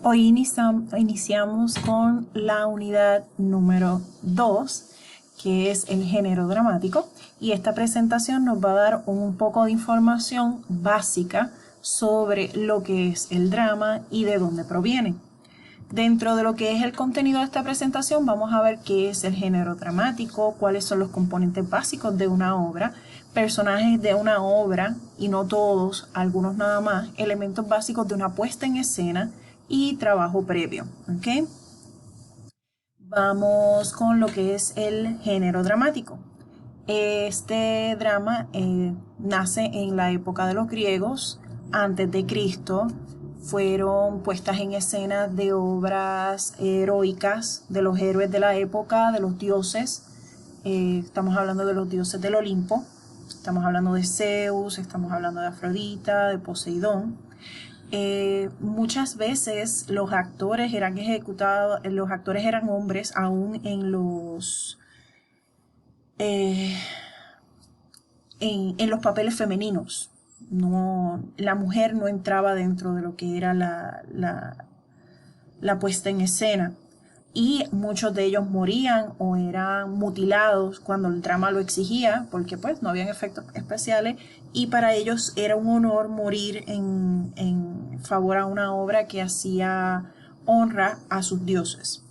Hoy iniciamos con la unidad número 2, que es el género dramático, y esta presentación nos va a dar un poco de información básica sobre lo que es el drama y de dónde proviene. Dentro de lo que es el contenido de esta presentación vamos a ver qué es el género dramático, cuáles son los componentes básicos de una obra, personajes de una obra, y no todos, algunos nada más, elementos básicos de una puesta en escena y trabajo previo. ¿Ok? Vamos con lo que es el género dramático. Este drama nace en la época de los griegos, antes de Cristo. Fueron puestas en escena de obras heroicas de los héroes de la época, de los dioses. Estamos hablando de los dioses del Olimpo. Estamos hablando de Zeus, estamos hablando de Afrodita, de Poseidón. Muchas veces los actores eran ejecutados, los actores eran hombres aún en los en los papeles femeninos. No, la mujer no entraba dentro de lo que era la puesta en escena, y muchos de ellos morían o eran mutilados cuando el drama lo exigía, porque pues no habían efectos especiales, y para ellos era un honor morir en favor a una obra que hacía honra a sus dioses.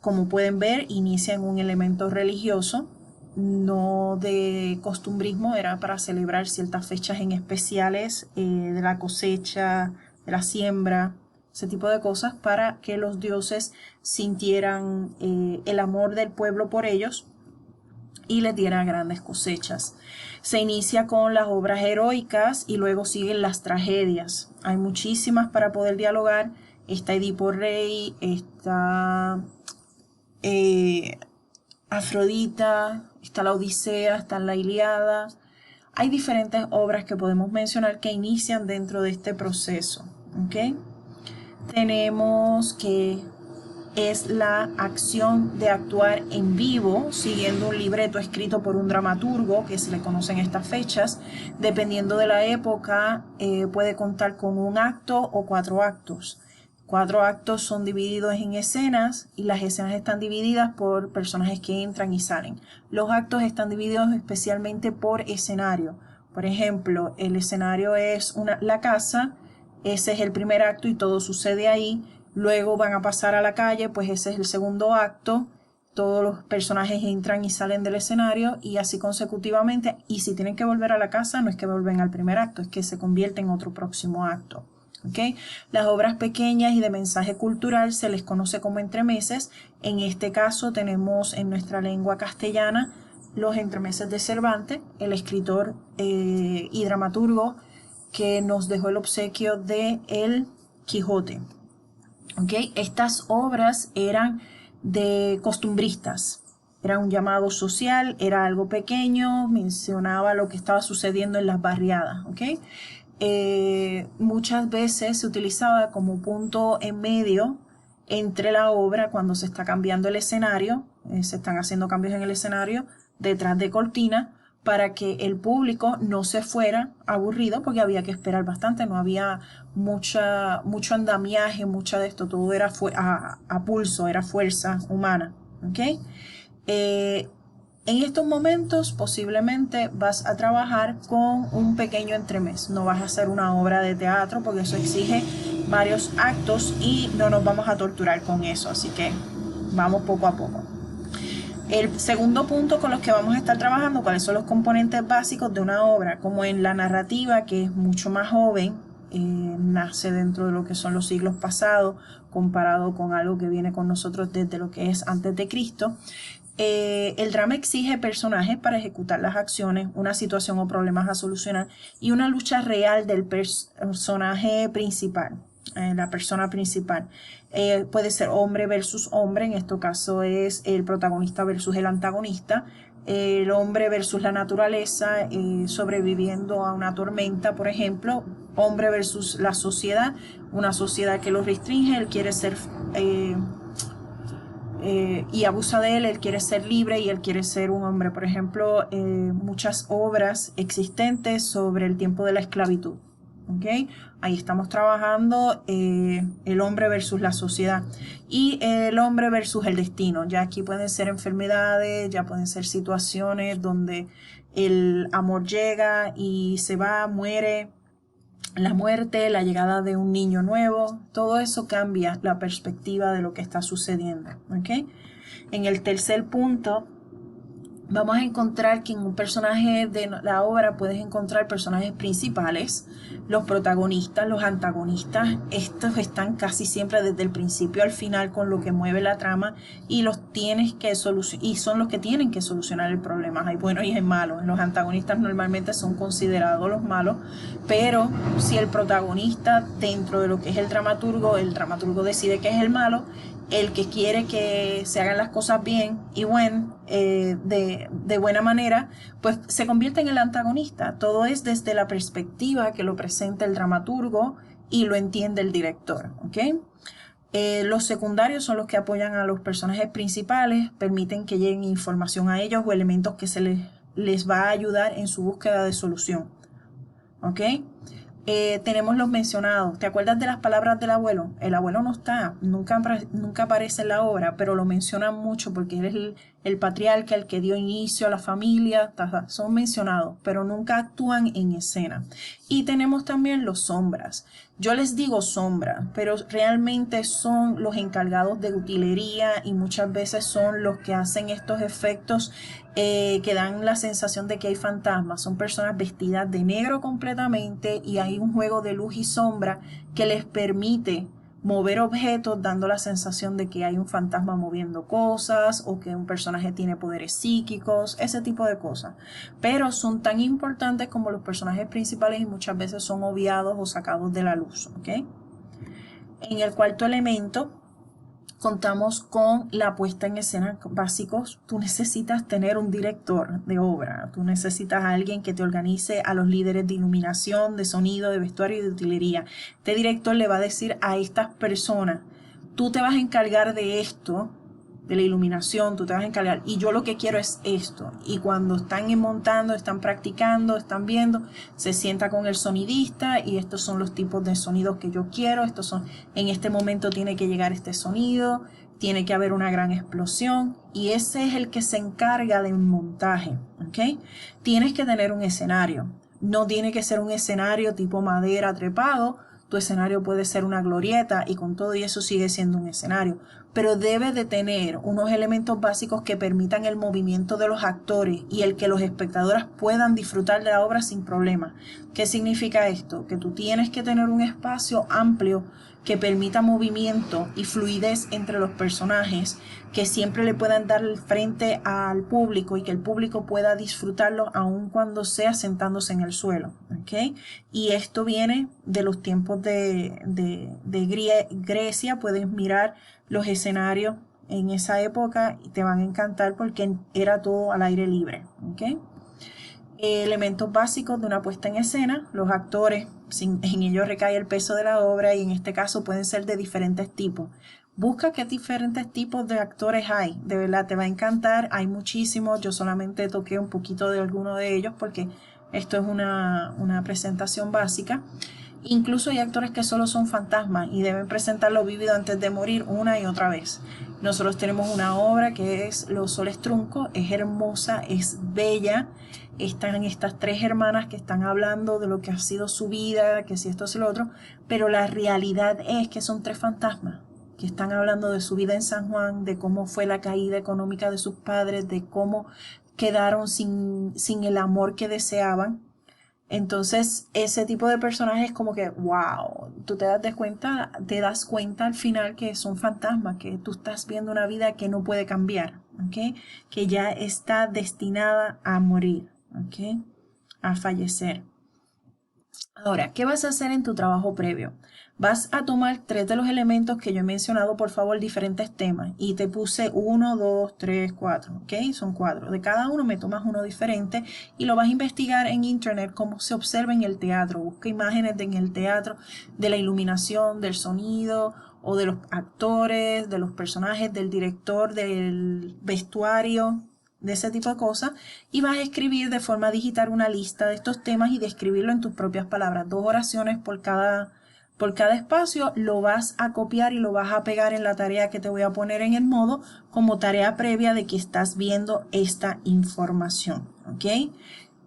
Como pueden ver, inicia en un elemento religioso, no de costumbrismo, era para celebrar ciertas fechas en especiales de la cosecha, de la siembra, ese tipo de cosas, para que los dioses sintieran el amor del pueblo por ellos y les diera grandes cosechas. Se inicia con las obras heroicas y luego siguen las tragedias. Hay muchísimas para poder dialogar. Está Edipo Rey, está Afrodita, está la Odisea, está la Ilíada. Hay diferentes obras que podemos mencionar que inician dentro de este proceso. ¿Okay? Tenemos que es la acción de actuar en vivo siguiendo un libreto escrito por un dramaturgo, que se le conocen estas fechas. Dependiendo de la época, puede contar con un acto o 4 actos. 4 actos son divididos en escenas, y las escenas están divididas por personajes que entran y salen. Los actos están divididos especialmente por escenario. Por ejemplo, el escenario es la casa. Ese es el primer acto y todo sucede ahí. Luego van a pasar a la calle, pues ese es el segundo acto. Todos los personajes entran y salen del escenario, y así consecutivamente. Y si tienen que volver a la casa, no es que vuelven al primer acto, es que se convierte en otro próximo acto. ¿Okay? Las obras pequeñas y de mensaje cultural se les conoce como entremeses. En este caso tenemos en nuestra lengua castellana los entremeses de Cervantes, el escritor y dramaturgo que nos dejó el obsequio de El Quijote. ¿Okay? Estas obras eran de costumbristas, era un llamado social, era algo pequeño, mencionaba lo que estaba sucediendo en las barriadas. ¿Okay? Muchas veces se utilizaba como punto en medio entre la obra cuando se está cambiando el escenario, se están haciendo cambios en el escenario detrás de cortina, para que el público no se fuera aburrido, porque había que esperar bastante, no había mucho andamiaje, mucha de esto, todo era a pulso, era fuerza humana. ¿Okay? En estos momentos posiblemente vas a trabajar con un pequeño entremés, no vas a hacer una obra de teatro porque eso exige varios actos y no nos vamos a torturar con eso, así que vamos poco a poco. El segundo punto con los que vamos a estar trabajando, cuáles son los componentes básicos de una obra, como en la narrativa, que es mucho más joven, nace dentro de lo que son los siglos pasados, comparado con algo que viene con nosotros desde lo que es antes de Cristo. El drama exige personajes para ejecutar las acciones, una situación o problemas a solucionar y una lucha real del personaje principal, la persona principal. Puede ser hombre versus hombre, en este caso es el protagonista versus el antagonista, el hombre versus la naturaleza, sobreviviendo a una tormenta, por ejemplo, hombre versus la sociedad, una sociedad que lo restringe, él quiere ser y abusa de él quiere ser libre y él quiere ser un hombre. Por ejemplo, muchas obras existentes sobre el tiempo de la esclavitud. ¿ok? Ahí estamos trabajando el hombre versus la sociedad y el hombre versus el destino. Ya aquí pueden ser enfermedades, ya pueden ser situaciones donde el amor llega y se va, muere. La muerte, la llegada de un niño nuevo, todo eso cambia la perspectiva de lo que está sucediendo, ¿ok? En el tercer punto, vamos a encontrar que en un personaje de la obra puedes encontrar personajes principales, los protagonistas, los antagonistas. Estos están casi siempre desde el principio al final con lo que mueve la trama y los tienes que y son los que tienen que solucionar el problema. Hay buenos y hay malos. Los antagonistas normalmente son considerados los malos, pero si el protagonista dentro de lo que es el dramaturgo decide que es el malo, el que quiere que se hagan las cosas bien y de buena manera, pues se convierte en el antagonista. Todo es desde la perspectiva que lo presenta el dramaturgo y lo entiende el director, ¿ok? Los secundarios son los que apoyan a los personajes principales, permiten que lleguen información a ellos o elementos que les va a ayudar en su búsqueda de solución, ¿ok? Tenemos los mencionados. ¿Te acuerdas de las palabras del abuelo? El abuelo no está, nunca aparece en la obra, pero lo mencionan mucho porque él es el patriarca, el que dio inicio a la familia, son mencionados, pero nunca actúan en escena. Y tenemos también los sombras. Yo les digo sombra, pero realmente son los encargados de utilería y muchas veces son los que hacen estos efectos que dan la sensación de que hay fantasmas. Son personas vestidas de negro completamente y hay un juego de luz y sombra que les permite mover objetos dando la sensación de que hay un fantasma moviendo cosas o que un personaje tiene poderes psíquicos, ese tipo de cosas. Pero son tan importantes como los personajes principales y muchas veces son obviados o sacados de la luz, ¿ok? En el cuarto elemento contamos con la puesta en escena básicos. Tú necesitas tener un director de obra, tú necesitas a alguien que te organice a los líderes de iluminación, de sonido, de vestuario y de utilería. Este director le va a decir a estas personas, tú te vas a encargar de esto, de la iluminación, tú te vas a encargar, y yo lo que quiero es esto. Y cuando están montando, están practicando, están viendo, se sienta con el sonidista y estos son los tipos de sonidos que yo quiero, estos son, en este momento tiene que llegar este sonido, tiene que haber una gran explosión y ese es el que se encarga del montaje, ¿ok? Tienes que tener un escenario, no tiene que ser un escenario tipo madera trepado. Tu escenario puede ser una glorieta y con todo y eso sigue siendo un escenario, pero debe de tener unos elementos básicos que permitan el movimiento de los actores y el que los espectadores puedan disfrutar de la obra sin problema. ¿Qué significa esto? Que tú tienes que tener un espacio amplio que permita movimiento y fluidez entre los personajes, que siempre le puedan dar el frente al público y que el público pueda disfrutarlo aun cuando sea sentándose en el suelo, ¿ok? Y esto viene de los tiempos de Grecia. Puedes mirar los escenarios en esa época y te van a encantar porque era todo al aire libre, ¿ok? Elementos básicos de una puesta en escena, los actores, en ellos recae el peso de la obra y en este caso pueden ser de diferentes tipos. Busca qué diferentes tipos de actores hay, de verdad te va a encantar, hay muchísimos, yo solamente toqué un poquito de alguno de ellos porque esto es una presentación básica. Incluso hay actores que solo son fantasmas y deben presentar lo vivido antes de morir una y otra vez. Nosotros tenemos una obra que es Los Soles Truncos, es hermosa, es bella. Están estas tres hermanas que están hablando de lo que ha sido su vida, que si esto es lo otro, pero la realidad es que son tres fantasmas que están hablando de su vida en San Juan, de cómo fue la caída económica de sus padres, de cómo quedaron sin el amor que deseaban. Entonces, ese tipo de personajes como que, wow, tú te das cuenta al final que son fantasmas, que tú estás viendo una vida que no puede cambiar, ¿ok? Que ya está destinada a morir, ¿ok? A fallecer. Ahora, ¿qué vas a hacer en tu trabajo previo? Vas a tomar 3 de los elementos que yo he mencionado, por favor, diferentes temas. Y te puse 1, 2, 3, 4, ¿ok? Son 4. De cada uno me tomas uno diferente y lo vas a investigar en internet cómo se observa en el teatro. Busca imágenes en el teatro de la iluminación, del sonido o de los actores, de los personajes, del director, del vestuario. de ese tipo de cosas, y vas a escribir de forma digital una lista de estos temas y describirlo en tus propias palabras. 2 oraciones por cada espacio, lo vas a copiar y lo vas a pegar en la tarea que te voy a poner en el modo como tarea previa de que estás viendo esta información, ¿ok?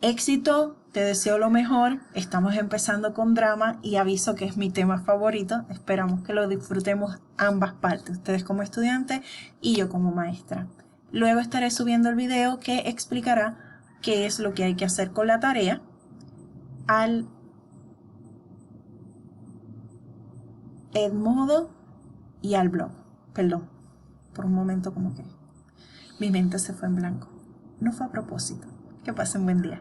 Éxito, te deseo lo mejor. Estamos empezando con drama y aviso que es mi tema favorito. Esperamos que lo disfrutemos ambas partes, ustedes como estudiantes y yo como maestra. Luego estaré subiendo el video que explicará qué es lo que hay que hacer con la tarea al Edmodo y al blog. Perdón, por un momento como que mi mente se fue en blanco. No fue a propósito. Que pasen buen día.